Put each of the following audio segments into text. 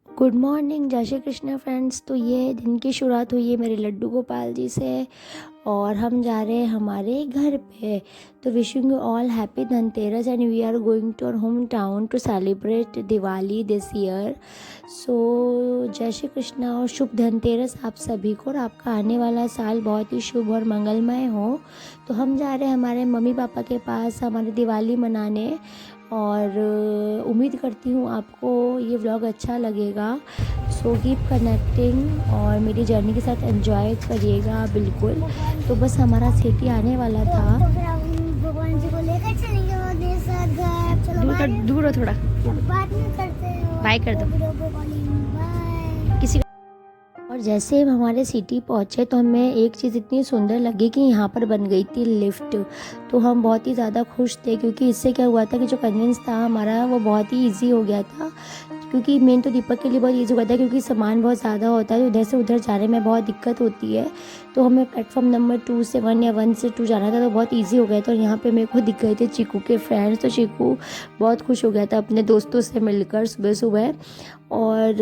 Good morning, जय Shri Krishna friends. तो ये दिन की शुरुआत हुई है मेरे लड्डू गोपाल जी से और हम जा रहे हैं हमारे घर पे। तो wishing you all happy Dhanteras and we are going to our home town to celebrate Diwali this year. So जय श्री कृष्ण और शुभ धनतेरस आप सभी को, और आपका आने वाला साल बहुत ही शुभ और मंगलमय हो। तो हम जा रहे हैं हमारे मम्मी पापा के पास हमारी दिवाली मनाने, और उम्मीद करती हूँ आपको ये व्लॉग अच्छा लगेगा। सो कीप कनेक्टिंग और मेरी जर्नी के साथ एंजॉय करिएगा बिल्कुल। तो बस हमारा सिटी आने वाला था। तो फिर हम भगवान जी को लेकर चलेंगे अपने साथ घर। चलो दूर हो थोड़ा, बाद में करते हैं बाय कर दो वीडियो कॉलिंग। बाय। किसी। और जैसे हम हमारे सिटी पहुँचे तो हमें एक चीज़ इतनी सुंदर लगी कि यहाँ पर बन गई थी लिफ्ट। तो हम बहुत ही ज़्यादा खुश थे, क्योंकि इससे क्या हुआ था कि जो कन्वेंस था हमारा वो बहुत ही इजी हो गया था। क्योंकि मेन तो दीपक के लिए बहुत ईजी हो गया था, क्योंकि सामान बहुत ज़्यादा होता है तो इधर से उधर जाने में बहुत दिक्कत होती है। तो हमें प्लेटफॉर्म नंबर 2 से 1 या 1 से 2 जाना था, तो बहुत ईजी हो गया था। और यहाँ पे मेरे को दिख गए थे चीकू के फ्रेंड्स, तो चीकू बहुत खुश हो गया था अपने दोस्तों से मिलकर सुबह सुबह। और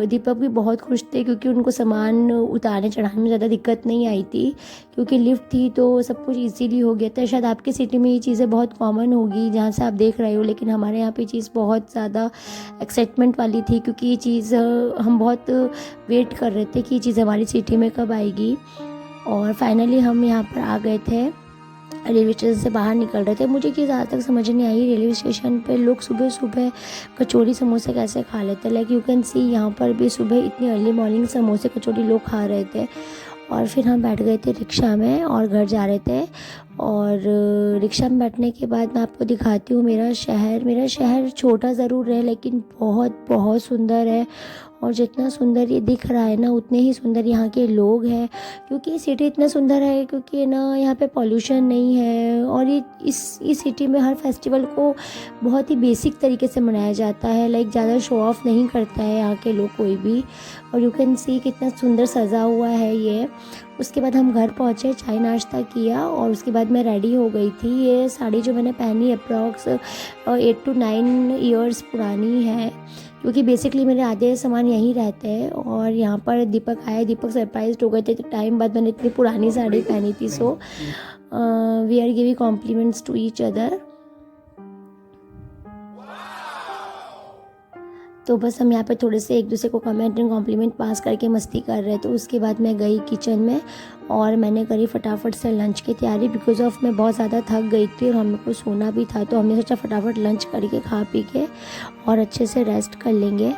दीपक भी बहुत खुश थे, क्योंकि उनको सामान उतारने चढ़ाने में ज़्यादा दिक्कत नहीं आई थी, क्योंकि लिफ्ट थी तो सब कुछ इजीली हो गया था। शायद आपकी सिटी में ये चीज़ें बहुत कॉमन होगी जहाँ से आप देख रहे हो, लेकिन हमारे यहाँ पे चीज़ बहुत ज़्यादा एक्साइटमेंट वाली थी, क्योंकि ये चीज़ हम बहुत वेट कर रहे थे कि ये चीज़ हमारी सिटी में कब आएगी। और फाइनली हम यहाँ पर आ गए थे, रेलवे स्टेशन से बाहर निकल रहे थे। मुझे कि ज़्यादा तक समझ नहीं आई रेलवे स्टेशन पे लोग सुबह सुबह कचौड़ी समोसे कैसे खा लेते हैं। लाइक यू कैन सी यहाँ पर भी सुबह इतनी अर्ली मॉर्निंग समोसे कचौड़ी लोग खा रहे थे। और फिर हम बैठ गए थे रिक्शा में और घर जा रहे थे। और रिक्शा में बैठने के बाद मैं आपको दिखाती हूँ मेरा शहर। मेरा शहर छोटा ज़रूर है, लेकिन बहुत बहुत सुंदर है। और जितना सुंदर ये दिख रहा है ना, उतने ही सुंदर यहाँ के लोग हैं। क्योंकि ये सिटी इतना सुंदर है क्योंकि ना यहाँ पे पॉल्यूशन नहीं है, और ये इस सिटी में हर फेस्टिवल को बहुत ही बेसिक तरीके से मनाया जाता है। लाइक ज़्यादा शो ऑफ नहीं करता है यहाँ के लोग कोई भी। और यू कैन सी कितना सुंदर सजा हुआ है ये। उसके बाद हम घर पहुँचे, चाय नाश्ता किया, और उसके बाद मैं रेडी हो गई थी। ये साड़ी जो मैंने पहनी अप्रॉक्स 8 to 9 ईयर्स पुरानी है, क्योंकि बेसिकली मेरे आधे सामान यहीं रहते हैं। और यहाँ पर दीपक आए, दीपक सरप्राइज हो गए थे, तो टाइम बाद मैंने इतनी पुरानी साड़ी पहनी थी। So we are giving compliments to each other. तो बस हम यहाँ पे थोड़े से एक दूसरे को कमेंट एंड कॉम्प्लीमेंट पास करके मस्ती कर रहे थे। तो उसके बाद मैं गई किचन में और मैंने करी फटाफट से लंच की तैयारी, बिकॉज ऑफ मैं बहुत ज़्यादा थक गई थी और हमें को सोना भी था। तो हमने सोचा फटाफट लंच करके खा पी के और अच्छे से रेस्ट कर लेंगे।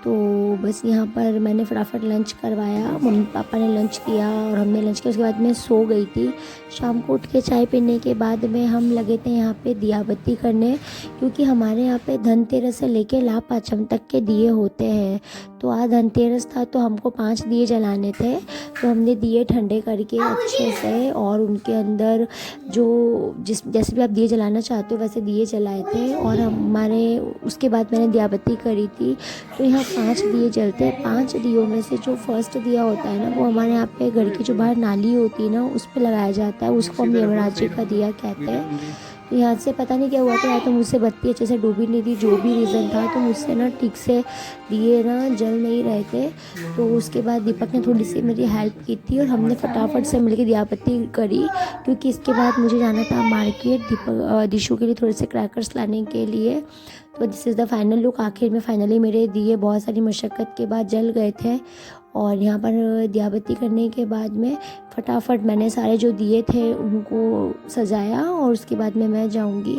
तो बस यहाँ पर मैंने फटाफट लंच करवाया, मम्मी पापा ने लंच किया और हमने लंच किया। उसके बाद मैं सो गई थी। शाम को उठ के चाय पीने के बाद में हम लगे थे यहाँ पे दिया बत्ती करने, क्योंकि हमारे यहाँ पे धनतेरस से लेके लाभ पाँचम तक के दिए होते हैं। तो आज धनतेरस था तो हमको 5 दिए जलाने थे। तो हमने दिए ठंडे करके अच्छे से, और उनके अंदर जो जैसे भी आप दिए जलाना चाहते हो वैसे दिए जलाए थे। और हमारे उसके बाद मैंने दिया बत्ती करी थी। तो यहाँ 5 दिए जलते हैं। 5 दियों में से जो फर्स्ट दिया होता है ना, वो हमारे यहाँ पे घर की जो बाहर नाली होती है ना, उस पर लगाया जाता है। उसको हम यमराज जी का दिया कहते हैं। तो यहाँ से पता नहीं क्या हुआ था, या तो मुझसे बत्ती अच्छे से डूबी नहीं थी, जो भी रीज़न था, तो मुझसे ना ठीक से दिए ना जल नहीं रहे थे। तो उसके बाद दीपक ने थोड़ी सी मेरी हेल्प की थी और हमने फटाफट से मिलकर दिया बत्ती करी, क्योंकि इसके बाद मुझे जाना था मार्केट दीपक दिशु के लिए थोड़े से क्रैकर्स लाने के लिए। तो this is the final look. आखिर में फाइनली मेरे दिए बहुत सारी मशक्क़त के बाद जल गए थे। और यहाँ पर दिया बत्ती करने के बाद में फटाफट मैंने सारे जो दिए थे उनको सजाया, और उसके बाद में मैं जाऊँगी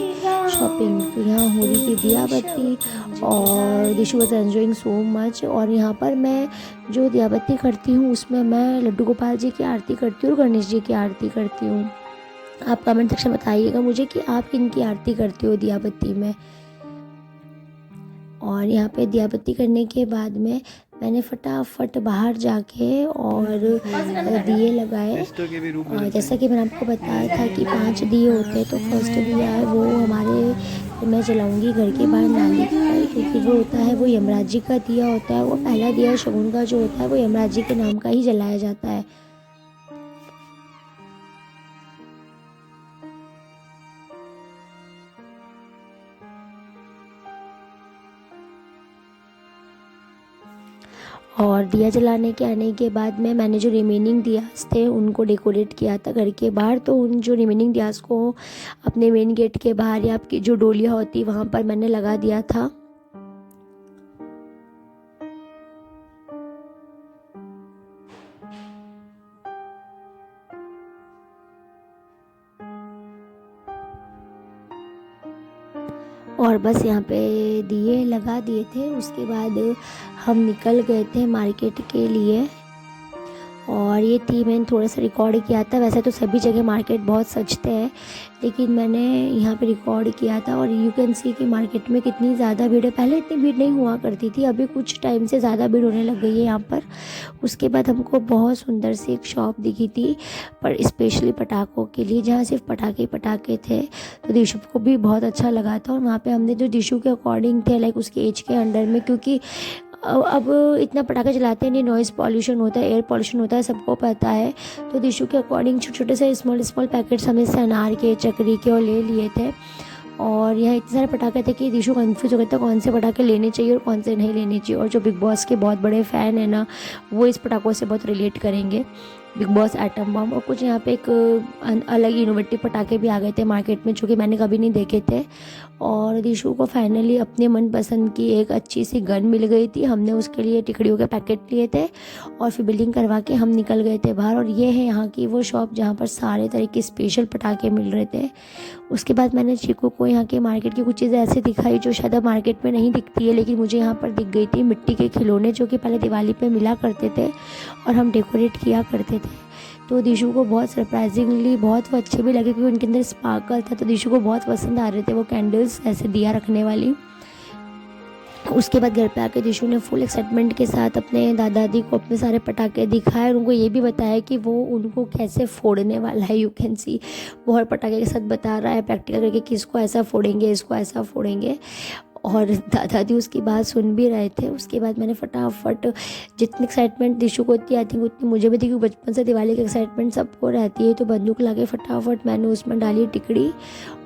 शॉपिंग। तो यहाँ हो रही थी दिया बत्ती और दिशु वॉज एंजॉइंग सो मच। और यहाँ पर मैं जो दिया बत्ती करती हूँ उसमें मैं लड्डू गोपाल जी की आरती करती हूँ और गणेश जी की आरती करती हूँ। आप कमेंट सेक्शन में बताइएगा मुझे कि आप किन की आरती करते हो दिया बत्ती में। और यहाँ पे दिया बत्ती करने के बाद में मैंने फटाफट बाहर जाके और दिए लगाए। और जैसा कि मैंने आपको बताया था कि 5 दिए होते हैं, तो फर्स्ट दिया है वो हमारे मैं जलाऊंगी घर के बाहर नाली पर, क्योंकि वो होता है वो यमराज जी का दिया होता है। वो पहला दिया शगुन का जो होता है वो यमराज जी के नाम का ही जलाया जाता है। और दिया जलाने के आने के बाद में मैंने जो रिमेनिंग दियास थे उनको डेकोरेट किया था घर के बाहर। तो उन जो रिमेनिंग दियास को अपने मेन गेट के बाहर या आपकी जो डोलियाँ होती वहाँ पर मैंने लगा दिया था। और बस यहाँ पे दिए लगा दिए थे। उसके बाद हम निकल गए थे मार्केट के लिए। और ये थी, मैंने थोड़ा सा रिकॉर्ड किया था। वैसे तो सभी जगह मार्केट बहुत सजते हैं, लेकिन मैंने यहाँ पे रिकॉर्ड किया था। और यू कैन सी कि मार्केट में कितनी ज़्यादा भीड़ है। पहले इतनी भीड़ नहीं हुआ करती थी, अभी कुछ टाइम से ज़्यादा भीड़ होने लग गई है यहाँ पर। उसके बाद हमको बहुत सुंदर सी एक शॉप दिखी थी, पर स्पेशली पटाखों के लिए, जहाँ सिर्फ पटाखे पटाखे थे। तो दिशु को भी बहुत अच्छा लगा था। और वहाँ पर हमने जो दिशु के अकॉर्डिंग थे, लाइक उसके एज के अंडर में, क्योंकि अब इतना पटाखा चलाते नहीं, नॉइज़ पॉल्यूशन होता है, एयर पॉल्यूशन होता है, सबको पता है। तो दिशु के अकॉर्डिंग छोटे छोटे से स्मॉल पैकेट्स हमें से अनार के, चक्री के और ले लिए थे। और यहाँ इतने सारे पटाखे थे कि दिशु कंफ्यूज हो गया था कौन से पटाखे लेने चाहिए और कौन से नहीं लेने चाहिए। और जो बिग बॉस के बहुत बड़े फ़ैन है ना, वो इस पटाखों से बहुत रिलेट करेंगे, बिग बॉस एटम बम। और कुछ यहाँ पे एक अलग इनोवेटिव पटाखे भी आ गए थे मार्केट में, जो कि मैंने कभी नहीं देखे थे। और दिशु को फाइनली अपने मनपसंद की एक अच्छी सी गन मिल गई थी। हमने उसके लिए टिकड़ियों के पैकेट लिए थे और फिर बिलिंग करवा के हम निकल गए थे बाहर। और ये है यहाँ की वो शॉप जहाँ पर सारे तरह के स्पेशल पटाखे मिल रहे थे। उसके बाद मैंने चीकू को यहाँ के मार्केट की कुछ चीज़ें ऐसे दिखाई जो शायद अब मार्केट में नहीं दिखती है, लेकिन मुझे यहाँ पर दिख गई थी। मिट्टी के खिलौने जो कि पहले दिवाली पे मिला करते थे और हम डेकोरेट किया करते थे। तो दिशु को बहुत सरप्राइजिंगली बहुत वो अच्छे भी लगे, क्योंकि उनके अंदर स्पार्कल था। तो दिशु को बहुत पसंद आ रहे थे वो कैंडल्स, ऐसे दिया रखने वाली। उसके बाद घर पे आके दिशु ने फुल एक्साइटमेंट के साथ अपने दादा दादी को अपने सारे पटाखे दिखाए और उनको ये भी बताया कि वो उनको कैसे फोड़ने वाला है। यू कैन सी वो हर पटाखे के साथ बता रहा है प्रैक्टिकल करके कि इसको ऐसा फोड़ेंगे, इसको ऐसा फोड़ेंगे। और दादा दादी उसकी बात सुन भी रहे थे। उसके बाद मैंने फटाफट, जितनी एक्साइटमेंट दिशु को होती आई थिंक उतनी मुझे भी थी, क्योंकि बचपन से दिवाली की एक्साइटमेंट सबको रहती है। तो बंदूक ला के फटाफट मैंने उसमें डाली टिकड़ी।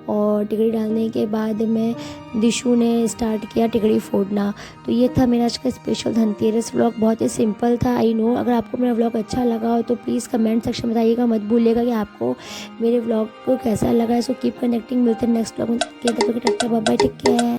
और टिकड़ी डालने के बाद में दिशु ने स्टार्ट किया टिकड़ी फोड़ना। तो ये था मेरा आज का स्पेशल धनतेरस व्लॉग। बहुत ही सिंपल था, आई नो। अगर आपको मेरा व्लॉग अच्छा लगा हो तो प्लीज़ कमेंट सेक्शन में बताइएगा, मत भूलिएगा कि आपको मेरे व्लॉग को कैसा लगा है। सो कीप कनेक्टिंग, मिलते हैं नेक्स्ट व्लॉग में। तब तक बाय बाय, टेक केयर।